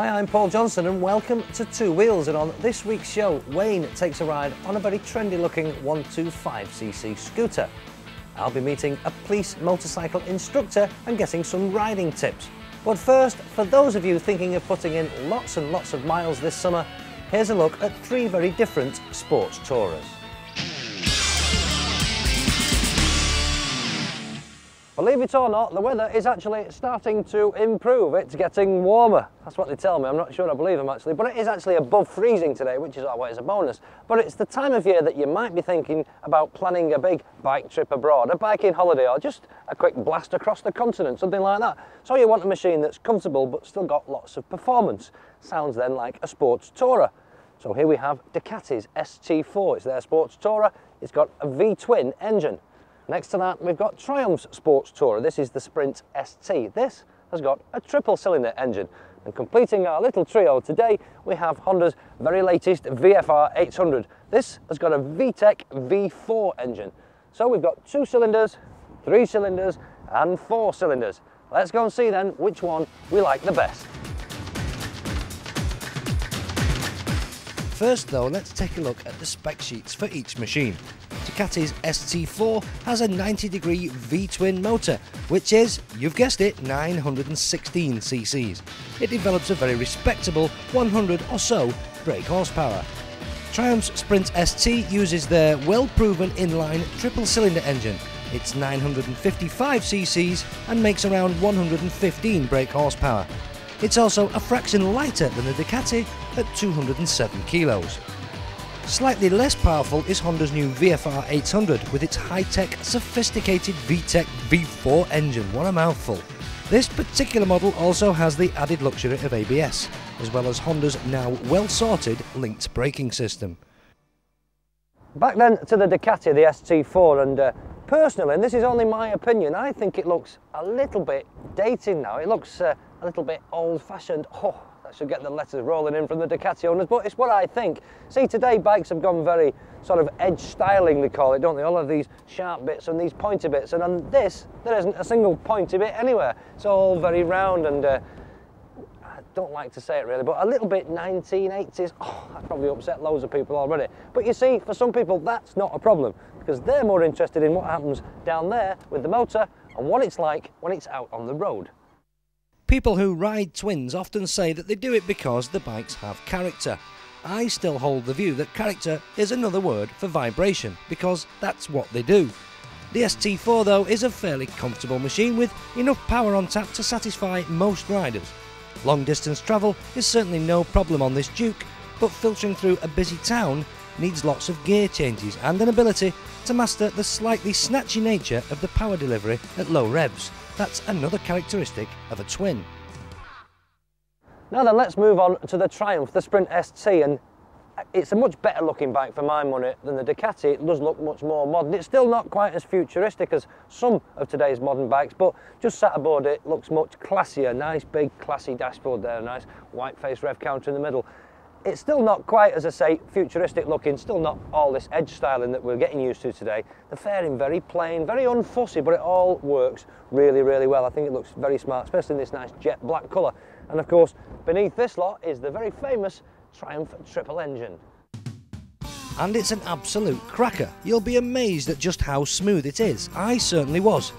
Hi, I'm Paul Johnston and welcome to Two Wheels, and on this week's show, Wayne takes a ride on a very trendy looking 125cc scooter. I'll be meeting a police motorcycle instructor and getting some riding tips. But first, for those of you thinking of putting in lots and lots of miles this summer, here's a look at three very different sports tourers. Believe it or not, the weather is actually starting to improve. It's getting warmer. That's what they tell me. I'm not sure I believe them actually, but it is actually above freezing today, which is always a bonus. But it's the time of year that you might be thinking about planning a big bike trip abroad, a biking holiday, or just a quick blast across the continent, something like that. So you want a machine that's comfortable but still got lots of performance. Sounds then like a sports tourer. So here we have Ducati's ST4. It's their sports tourer. It's got a V-twin engine. Next to that, we've got Triumph's sports tourer. This is the Sprint ST. This has got a triple cylinder engine. And completing our little trio today, we have Honda's very latest VFR 800. This has got a VTEC V4 engine. So we've got 2 cylinders, 3 cylinders, and 4 cylinders. Let's go and see then which one we like the best. First though, let's take a look at the spec sheets for each machine. Ducati's ST4 has a 90-degree V-twin motor, which is, you've guessed it, 916 cc's. It develops a very respectable 100 or so brake horsepower. Triumph's Sprint ST uses their well-proven inline triple-cylinder engine. It's 955 cc's and makes around 115 brake horsepower. It's also a fraction lighter than the Ducati at 207 kilos. Slightly less powerful is Honda's new VFR 800 with its high-tech, sophisticated VTEC V4 engine. What a mouthful. This particular model also has the added luxury of ABS, as well as Honda's now well-sorted linked braking system. Back then to the Ducati, the ST4, and personally, and this is only my opinion, I think it looks a little bit dated now. It looks a little bit old-fashioned. Oh, I should get the letters rolling in from the Ducati owners, but it's what I think. See, today bikes have gone very sort of edge styling, they call it, don't they? All of these sharp bits and these pointy bits, and on this, there isn't a single pointy bit anywhere. It's all very round and I don't like to say it really, but a little bit 1980s. Oh, that probably upset loads of people already. But you see, for some people, that's not a problem, because they're more interested in what happens down there with the motor and what it's like when it's out on the road. People who ride twins often say that they do it because the bikes have character. I still hold the view that character is another word for vibration, because that's what they do. The ST4 though is a fairly comfortable machine with enough power on tap to satisfy most riders. Long distance travel is certainly no problem on this Duke, but filtering through a busy town needs lots of gear changes and an ability to master the slightly snatchy nature of the power delivery at low revs. That's another characteristic of a twin. Now then, let's move on to the Triumph, the Sprint ST, and it's a much better looking bike for my money than the Ducati. It does look much more modern. It's still not quite as futuristic as some of today's modern bikes, but just sat aboard it looks much classier. Nice big classy dashboard there, nice white face rev counter in the middle. It's still not quite, as I say, futuristic looking, still not all this edge styling that we're getting used to today. The fairing very plain, very unfussy, but it all works really, really well. I think it looks very smart, especially in this nice jet black colour. And of course, beneath this lot is the very famous Triumph triple engine. And it's an absolute cracker. You'll be amazed at just how smooth it is. I certainly was.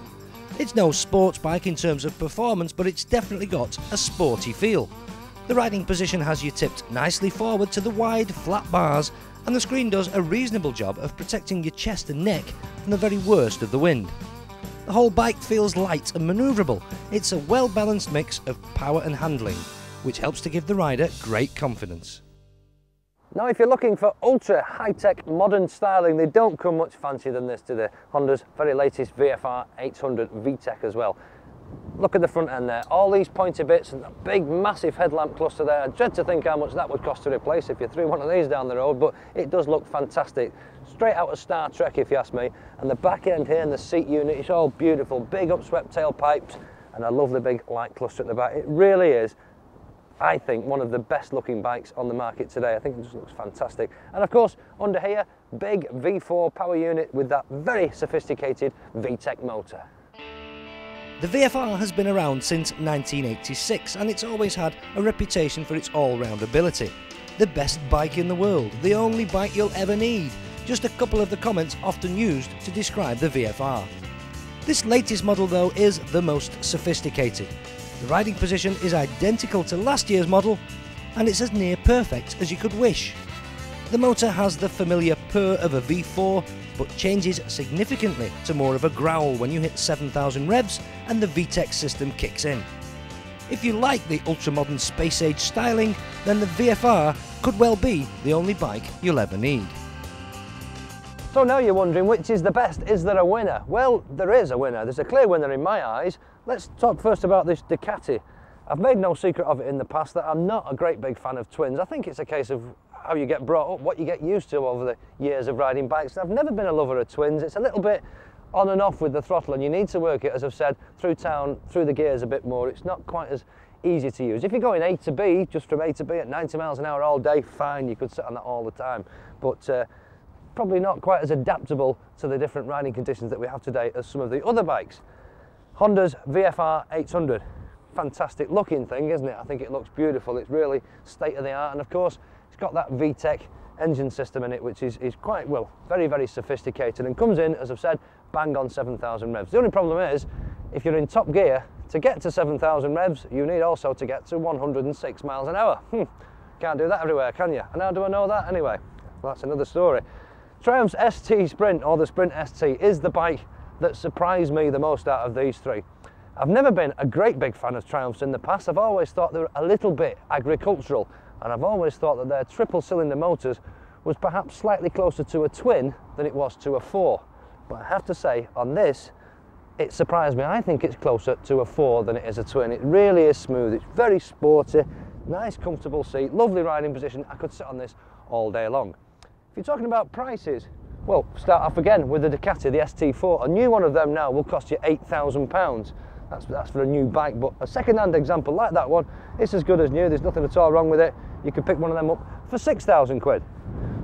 It's no sports bike in terms of performance, but it's definitely got a sporty feel. The riding position has you tipped nicely forward to the wide, flat bars, and the screen does a reasonable job of protecting your chest and neck from the very worst of the wind. The whole bike feels light and manoeuvrable. It's a well-balanced mix of power and handling, which helps to give the rider great confidence. Now, if you're looking for ultra high-tech modern styling, they don't come much fancier than this to the Honda's very latest VFR 800 VTEC as well. Look at the front end there, all these pointy bits and that big massive headlamp cluster there. I dread to think how much that would cost to replace if you threw one of these down the road, but it does look fantastic. Straight out of Star Trek if you ask me. And the back end here and the seat unit, it's all beautiful, big upswept tailpipes and a lovely big light cluster at the back. It really is, I think, one of the best looking bikes on the market today. I think it just looks fantastic. And of course, under here, big V4 power unit with that very sophisticated VTEC motor. The VFR has been around since 1986 and it's always had a reputation for its all-round ability. The best bike in the world, the only bike you'll ever need. Just a couple of the comments often used to describe the VFR. This latest model though is the most sophisticated. The riding position is identical to last year's model and it's as near perfect as you could wish. The motor has the familiar purr of a V4 but changes significantly to more of a growl when you hit 7,000 revs and the VTEC system kicks in. If you like the ultra-modern space-age styling, then the VFR could well be the only bike you'll ever need. So now you're wondering which is the best, is there a winner? Well, there is a winner, there's a clear winner in my eyes. Let's talk first about this Ducati. I've made no secret of it in the past that I'm not a great big fan of twins. I think it's a case of how you get brought up, what you get used to over the years of riding bikes. I've never been a lover of twins. It's a little bit on and off with the throttle and you need to work it, as I've said, through town, through the gears a bit more. It's not quite as easy to use. If you're going A to B, just from A to B at 90 miles an hour all day, fine, you could sit on that all the time. But probably not quite as adaptable to the different riding conditions that we have today as some of the other bikes. Honda's VFR 800. Fantastic looking thing, isn't it? I think it looks beautiful. It's really state of the art, and of course it's got that VTEC engine system in it, which is quite, well, very, very sophisticated and comes in, as I've said, bang on 7,000 revs. The only problem is, if you're in top gear, to get to 7,000 revs, you need also to get to 106 miles an hour. Can't do that everywhere, can you? And how do I know that anyway? Well, that's another story. Triumph's ST Sprint, or the Sprint ST, is the bike that surprised me the most out of these three. I've never been a great big fan of Triumphs in the past. I've always thought they were a little bit agricultural, and I've always thought that their triple cylinder motors was perhaps slightly closer to a twin than it was to a 4. But I have to say, on this, it surprised me. I think it's closer to a 4 than it is a twin. It really is smooth, it's very sporty, nice comfortable seat, lovely riding position. I could sit on this all day long. If you're talking about prices, well, start off again with the Ducati, the ST4. A new one of them now will cost you £8,000. That's for a new bike, but a second-hand example like that one, it's as good as new. There's nothing at all wrong with it. You can pick one of them up for 6,000 quid.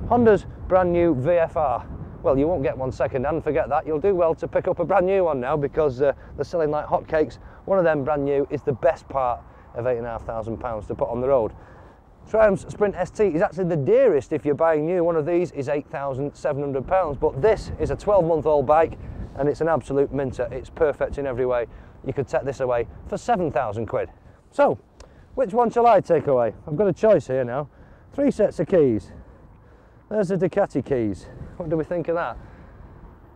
Honda's brand new VFR. Well, you won't get one second-hand, forget that. You'll do well to pick up a brand new one now because they're selling like hotcakes. One of them brand new is the best part of £8,500 to put on the road. Triumph's Sprint ST is actually the dearest if you're buying new. One of these is £8,700, but this is a 12-month-old bike and it's an absolute minter. It's perfect in every way. You could take this away for 7,000 quid. So, which one shall I take away? I've got a choice here now. 3 sets of keys. There's the Ducati keys. What do we think of that?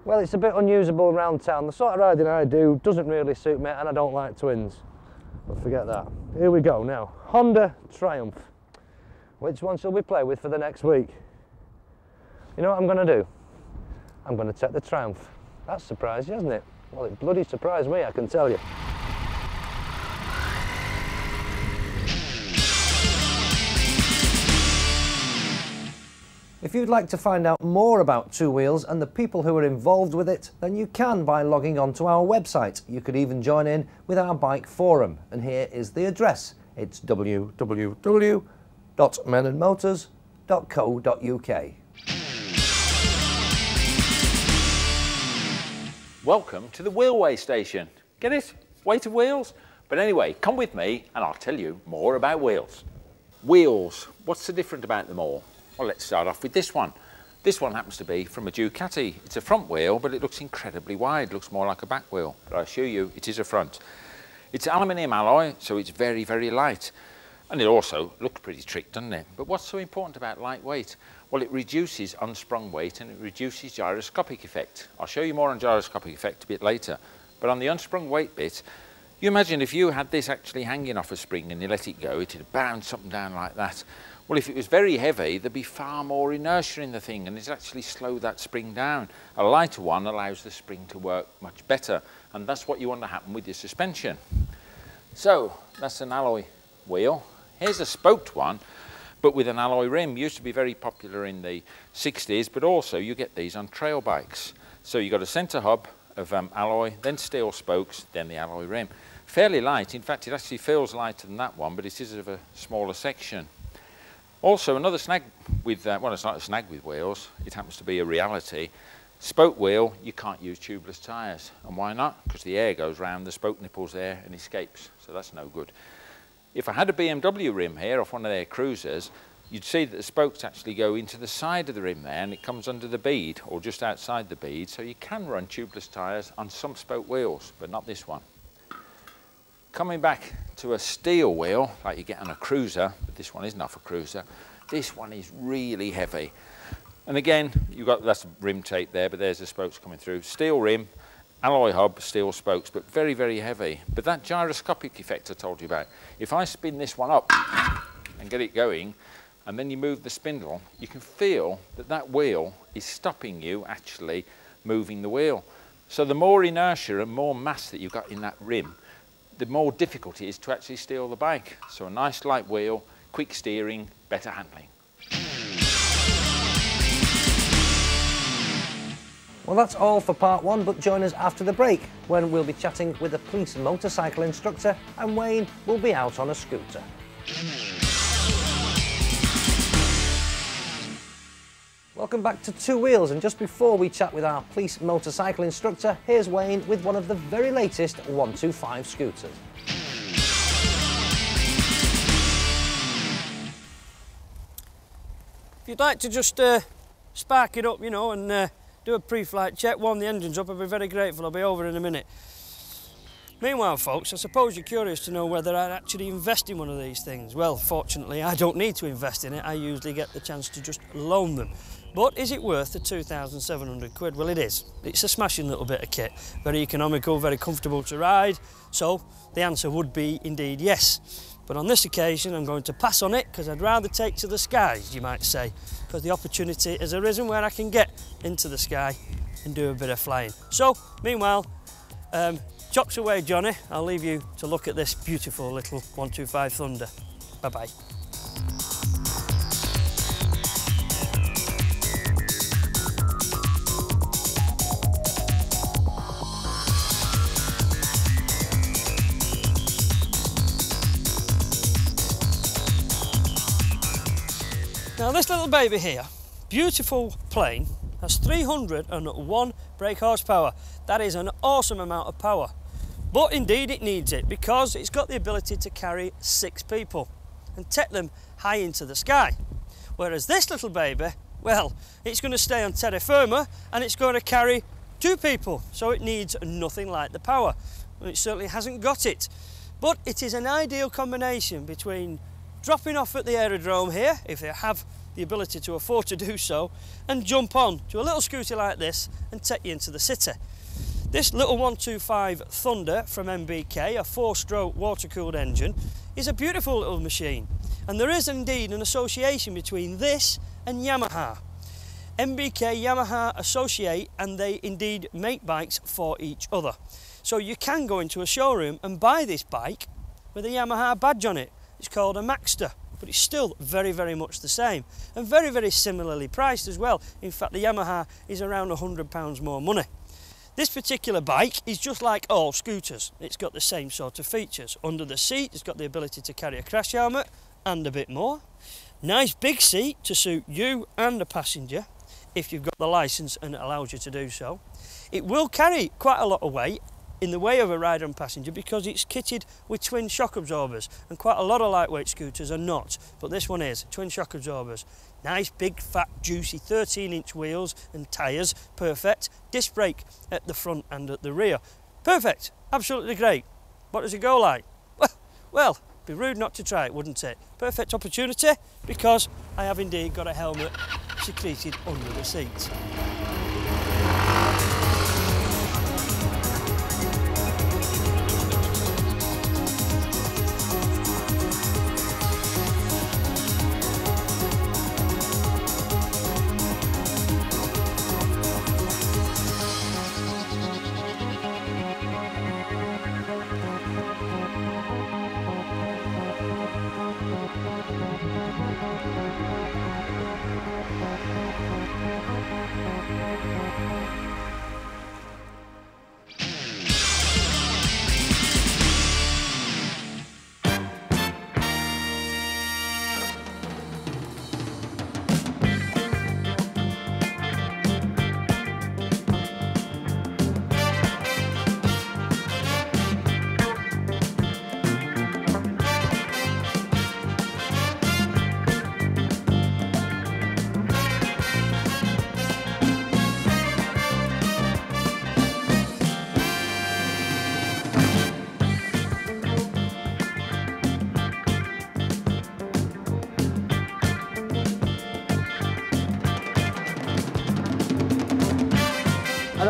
Well, it's a bit unusable around town. The sort of riding I do doesn't really suit me and I don't like twins. But forget that. Here we go now. Honda Triumph. Which one shall we play with for the next week? You know what I'm going to do? I'm going to take the Triumph. That surprised you, hasn't it? Well, it bloody surprised me, I can tell you. If you'd like to find out more about Two Wheels and the people who are involved with it, then you can by logging on to our website. You could even join in with our bike forum, and here is the address. It's www.menandmotors.co.uk. Welcome to the wheelway station. Get it? Weight of wheels? But anyway, come with me and I'll tell you more about wheels. Wheels, what's so different about them all? Well, let's start off with this one. This one happens to be from a Ducati. It's a front wheel, but it looks incredibly wide. It looks more like a back wheel, but I assure you it is a front. It's aluminium alloy, so it's very, very light. And it also looks pretty trick, doesn't it? But what's so important about lightweight? Well, it reduces unsprung weight and it reduces gyroscopic effect. I'll show you more on gyroscopic effect a bit later. But on the unsprung weight bit, you imagine if you had this actually hanging off a spring and you let it go, it'd bounce something down like that. Well, if it was very heavy, there'd be far more inertia in the thing and it's actually slow that spring down. A lighter one allows the spring to work much better, and that's what you want to happen with your suspension. So, that's an alloy wheel. Here's a spoked one, but with an alloy rim. Used to be very popular in the 60s, but also you get these on trail bikes. So you've got a centre hub of alloy, then steel spokes, then the alloy rim. Fairly light. In fact, it actually feels lighter than that one, but it is of a smaller section. Also, another snag with, well, it's not a snag with wheels, it happens to be a reality. Spoke wheel, you can't use tubeless tyres. And why not? Because the air goes round the spoke nipples there and escapes, so that's no good. If I had a BMW rim here off one of their cruisers, you'd see that the spokes actually go into the side of the rim there, and it comes under the bead or just outside the bead, so you can run tubeless tyres on some spoke wheels, but not this one. Coming back to a steel wheel like you get on a cruiser, but this one isn't off a cruiser, this one is really heavy. And again, you've got, that's rim tape there, but there's the spokes coming through. Steel rim, alloy hub, steel spokes, but very, very heavy. But that gyroscopic effect I told you about, if I spin this one up and get it going, and then you move the spindle, you can feel that that wheel is stopping you actually moving the wheel. So the more inertia and more mass that you've got in that rim, the more difficult it is to actually steer the bike. So a nice light wheel, quick steering, better handling. Well, that's all for part one, but join us after the break when we'll be chatting with a police motorcycle instructor and Wayne will be out on a scooter. Welcome back to Two Wheels, and just before we chat with our police motorcycle instructor, here's Wayne with one of the very latest 125 scooters. If you'd like to just spark it up, you know, and do a pre-flight check, warm the engines up, I'd be very grateful. I'll be over in a minute. Meanwhile, folks, I suppose you're curious to know whether I'd actually invest in one of these things. Well, fortunately, I don't need to invest in it. I usually get the chance to just loan them. But is it worth the 2,700 quid? Well, it is. It's a smashing little bit of kit. Very economical, very comfortable to ride. So the answer would be indeed yes. But on this occasion, I'm going to pass on it because I'd rather take to the skies, you might say, because the opportunity has arisen where I can get into the sky and do a bit of flying. So, meanwhile, chops away, Johnny. I'll leave you to look at this beautiful little 125 Thunder. Bye-bye. Now this little baby here, beautiful plane, has 301 brake horsepower. That is an awesome amount of power. But indeed it needs it because it's got the ability to carry 6 people and take them high into the sky. Whereas this little baby, well, it's going to stay on terra firma and it's going to carry 2 people. So it needs nothing like the power. And it certainly hasn't got it. But it is an ideal combination between dropping off at the aerodrome here, if they have the ability to afford to do so, and jump on to a little scooter like this and take you into the city. This little 125 Thunder from MBK, a 4-stroke water-cooled engine, is a beautiful little machine. And there is indeed an association between this and Yamaha. MBK Yamaha associate, and they indeed make bikes for each other. So you can go into a showroom and buy this bike with a Yamaha badge on it. It's called a Maxter, but it's still very, very much the same and very, very similarly priced as well. In fact, the Yamaha is around £100 more money. This particular bike is just like all scooters. It's got the same sort of features. Under the seat, it's got the ability to carry a crash helmet and a bit more. Nice big seat to suit you and the passenger if you've got the licence and it allows you to do so. It will carry quite a lot of weight in the way of a rider and passenger because it's kitted with twin shock absorbers, and quite a lot of lightweight scooters are not, but this one is. Twin shock absorbers. Nice big fat juicy 13-inch wheels and tyres, perfect. Disc brake at the front and at the rear. Perfect, absolutely great. What does it go like? Well, it'd be rude not to try it, wouldn't it? Perfect opportunity because I have indeed got a helmet secreted under the seat.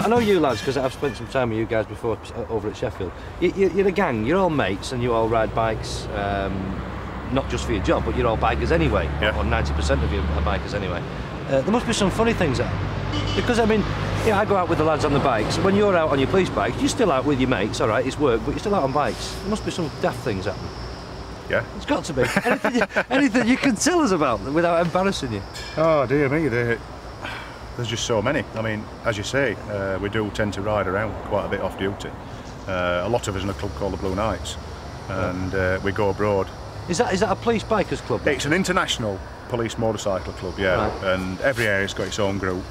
I know you lads, because I've spent some time with you guys before over at Sheffield. You're a gang, you're all mates, and you all ride bikes, not just for your job, but you're all bikers anyway, or 90% of you are bikers anyway. There must be some funny things there. Because, I mean, I go out with the lads on the bikes. When you're out on your police bike, you're still out with your mates, all right, it's work, but you're still out on bikes. There must be some daft things happening. Yeah. It's got to be. Anything you can tell us about without embarrassing you? Oh, dear me, there's just so many. I mean, as you say, we do tend to ride around quite a bit off duty. A lot of us in a club called the Blue Knights, and we go abroad. Is that a police bikers club? It's an international police motorcycle club, and every area's got its own group.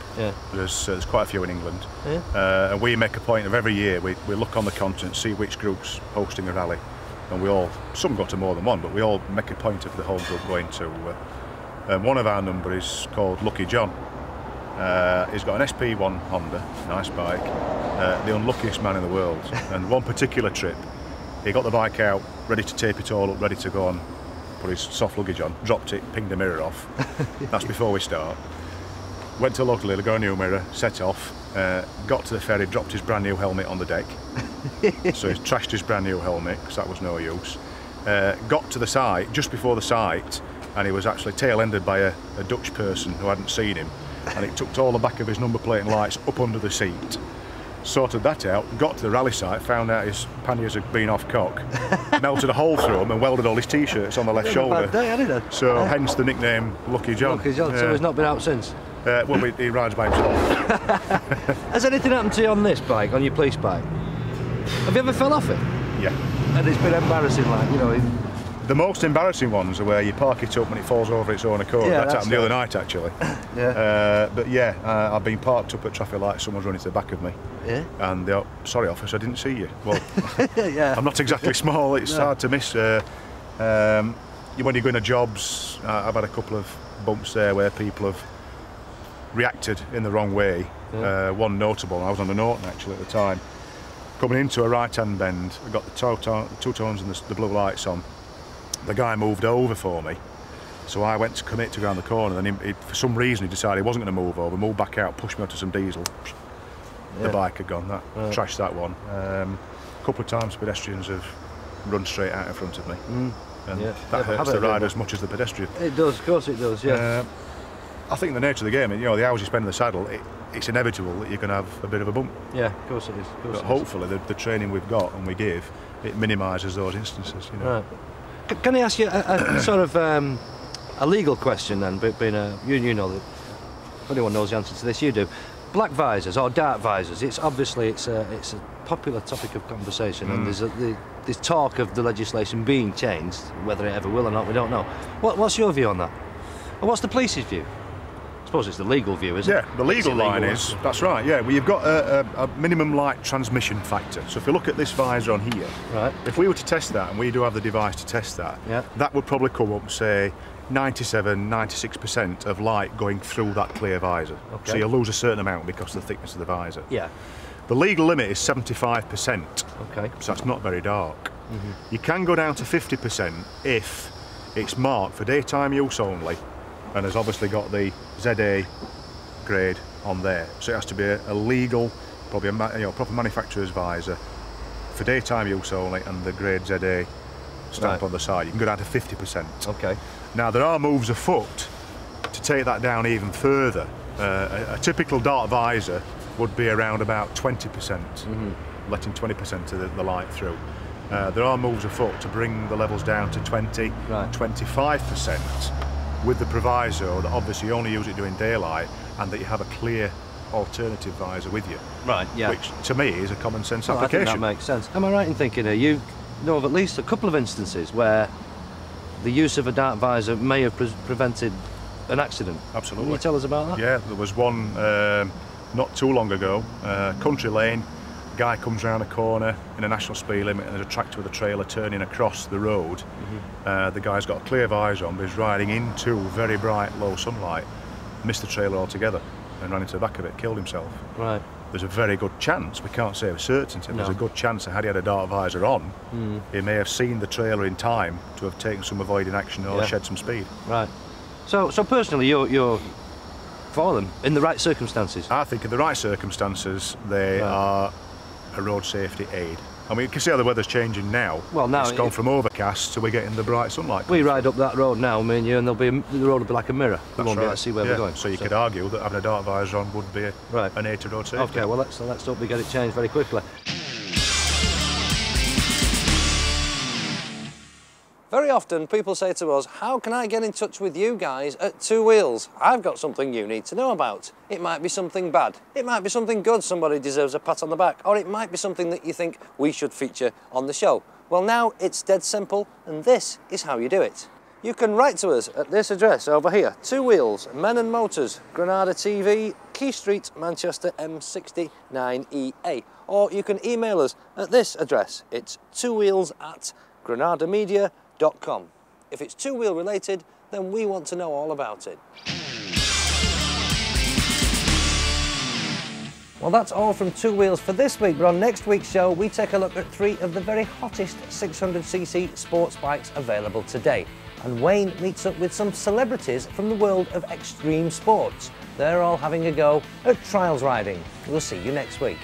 There's quite a few in England, and we make a point of every year we look on the continent, see which group's hosting a rally, and some go to more than one, but we all make a point of the whole group going to. One of our number is called Lucky John. He's got an SP1 Honda, nice bike, the unluckiest man in the world. And one particular trip, he got the bike out, ready to tape it all up, ready to go on, put his soft luggage on, dropped it, pinged the mirror off. That's before we start. Went to a local dealer, got a new mirror, set off, got to the ferry, dropped his brand new helmet on the deck. So he's trashed his brand new helmet, because that was no use. Got to the site, just before the site, and he was actually tail-ended by a Dutch person who hadn't seen him. And it took all the back of his number plate and lights up under the seat. Sorted that out, got to the rally site, found out his panniers had been off cock, melted a hole through them and welded all his t-shirts on the left shoulder. Bad day, hadn't it? So hence the nickname Lucky John. Lucky John, so he's not been out since? Well, he rides by himself. Has anything happened to you on this bike, on your police bike? Have you ever fell off it? Yeah. And it's been embarrassing, like, you know. The most embarrassing ones are where you park it up and it falls over its own accord. Yeah, that happened the other night, actually. But yeah, I've been parked up at traffic lights, someone's running to the back of me. Yeah. And they're, sorry officer, I didn't see you. Well, I'm not exactly small, it's hard to miss. When you go into jobs, I've had a couple of bumps there where people have reacted in the wrong way. One notable, I was on the Norton actually at the time, coming into a right-hand bend, I got the two tones and the blue lights on. The guy moved over for me, so I went to commit to go around the corner, and he, for some reason he decided he wasn't going to move over, moved back out, pushed me onto some diesel. The bike had gone, trashed that one. A couple of times pedestrians have run straight out in front of me, and that hurts the rider as much as the pedestrian. It does, of course it does, yeah. I think the nature of the game, you know, the hours you spend in the saddle, it's inevitable that you're going to have a bit of a bump. Yeah, of course it is. But hopefully the training we've got and we give, it minimises those instances, you know. Right. Can I ask you a sort of a legal question then, being you know that if anyone knows the answer to this, you do. Black visors or dark visors, it's a popular topic of conversation, and there's talk of the legislation being changed. Whether it ever will or not, we don't know. What's your view on that? And what's the police's view? I suppose it's the legal view, isn't it? Yeah, the legal line is, that's right, yeah. Well, you've got a minimum light transmission factor. So if you look at this visor on here, right. If we were to test that, and we do have the device to test that, that would probably come up, say, 97, 96% of light going through that clear visor. Okay. So you'll lose a certain amount because of the thickness of the visor. Yeah. The legal limit is 75%. Okay. So that's not very dark. You can go down to 50% if it's marked for daytime use only, and has obviously got the ZA grade on there. So it has to be a legal, probably a proper manufacturer's visor for daytime use only, and the grade ZA stamp on the side. You can go down to 50%. Okay. Now there are moves afoot to take that down even further. A typical dark visor would be around about 20%, letting 20% of the light through. There are moves afoot to bring the levels down to 20, 25%, with the proviso that obviously you only use it during daylight and that you have a clear alternative visor with you. Right, yeah. Which to me is a common sense I application. think that makes sense. Am I right in thinking you know of at least a couple of instances where the use of a dark visor may have prevented an accident? Absolutely. Can you tell us about that? Yeah, there was one not too long ago, country lane, guy comes around a corner in a national speed limit and there's a tractor with a trailer turning across the road. The guy's got a clear visor on, but he's riding into very bright low sunlight, missed the trailer altogether and ran into the back of it, killed himself. Right. There's a very good chance, we can't say with certainty, there's a good chance that had he had a dark visor on, he may have seen the trailer in time to have taken some avoiding action or shed some speed. Right. So personally, you're for them in the right circumstances? I think in the right circumstances, they are a road safety aid. I mean, you can see how the weather's changing now. Well, now it's gone from overcast to we're getting the bright sunlight. We ride up that road now, me and you, and the road will be like a mirror. We won't be able to see where we're going. So you could argue that having a dark visor on would be an aid to road safety. Okay, well let's hope we get it changed very quickly. Very often people say to us, how can I get in touch with you guys at Two Wheels? I've got something you need to know about. It might be something bad, it might be something good, somebody deserves a pat on the back, or it might be something that you think we should feature on the show. Well, now it's dead simple, and this is how you do it. You can write to us at this address over here, Two Wheels, Men and Motors, Granada TV, Key Street, Manchester M60 9EA. Or you can email us at this address. It's twowheels@granadamedia.com. If it's two-wheel related, then we want to know all about it. Well, that's all from Two Wheels for this week, but on next week's show we take a look at 3 of the very hottest 600cc sports bikes available today. And Wayne meets up with some celebrities from the world of extreme sports. They're all having a go at trials riding. We'll see you next week.